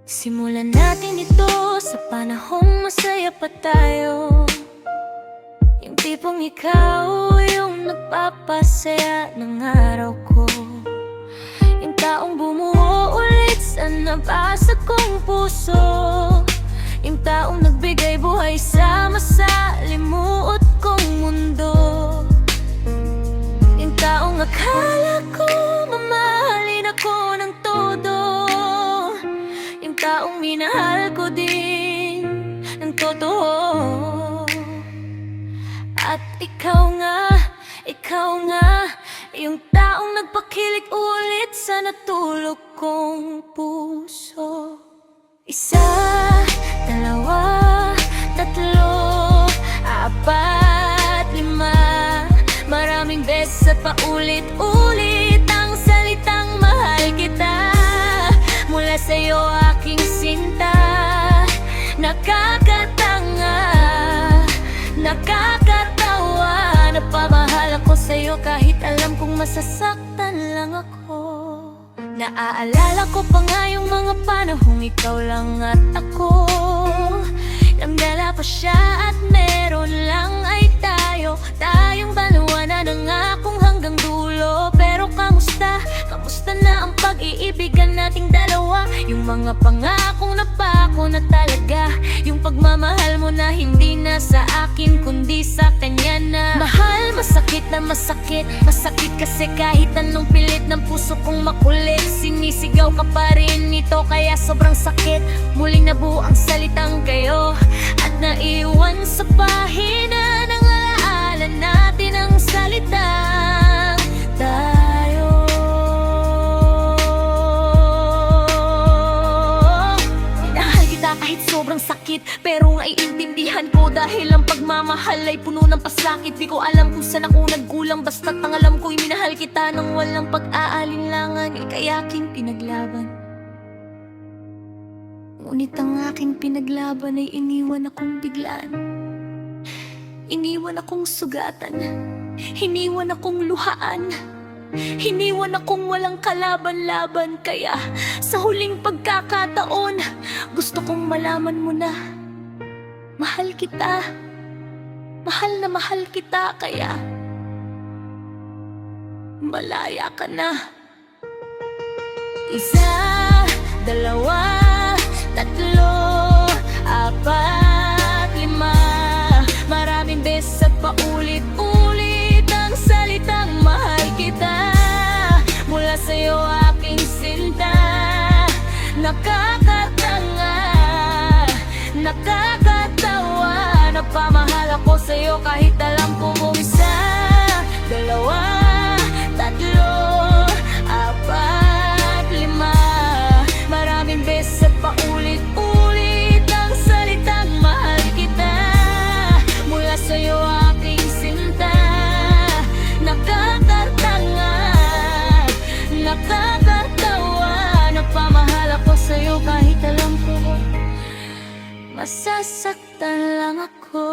Simulan natin ito sa panahong masaya pa tayo. Yung tipong ikaw yung nagpapasaya ng araw ko. Yung taong bumuo ulit sa nabasag kong puso. Yung taong nagbigay buhay sa masalimuot kong mundo. Yung taong akala ko mamahalin ako ng todo. Yung taong minahal ko din ng totoo. At ikaw nga, yung taong nagpakilig ulit sa natulog kong puso. Isa, dalawa, tatlo, apat, lima. Maraming beses at paulit-ulit ang salitang mahal kita. Mula sa'yo aking sinta, nakakatanga, nakakatawa. Napamahal ako sa'yo kahit alam kong masasaktan lang ako. Naaalala ko pa nga yung mga panahong ikaw lang at ako. Namdala pa siya at meron lang ay tayo. Tayong dalawa na nangakong hanggang dulo. Pero kamusta? Kamusta na ang pag-iibigan nating dalawa? Yung mga pangakong napako na talaga. Yung pagmamahal mo na hindi na sa akin kundi sa kanya na. Mahal, masakit na masakit. Masakit kasi kahit anong pilit ng puso kong makulit, sinisigaw ka pa rin nito kaya sobrang sakit. Muling nabuo ang salitang kayo at naiwan sa pahina ng alaala natin ang salitang tayo. Minahal kita kahit sobrang sakit, pero naiintindihan ko dahil ang pagmamahal ay puno ng pasakit. Di ko alam kung saan ako nagkulang, basta't ang alam ko'y minahal kita nang walang pag-aalinlangan. Kaya aking pinaglaban. Ngunit ang aking pinaglaban ay iniwan akong biglaan. Iniwan akong sugatan. Iniwan akong luhaan. Iniwan akong walang kalaban-laban. Kaya sa huling pagkakataon, gusto kong malaman mo na mahal kita. Mahal na mahal kita. Kaya malaya ka na. Isa, dalawa, tatlo, apat, lima. Maraming beses at paulit-ulit ang salitang mahal kita. Mula sa'yo aking sinta, nakakatanga, nakakatawa. Napamahal ako sa'yo kahit alam kong isa, dalawa, tatlo, apat, lima. Maraming beses at paulit-ulit ang salitang mahal kita. Mula sa'yo aking sinta, nakakatanga, nakakatawa. Nagpamahal ako sa'yo kahit alam ko masasaktan lang ako.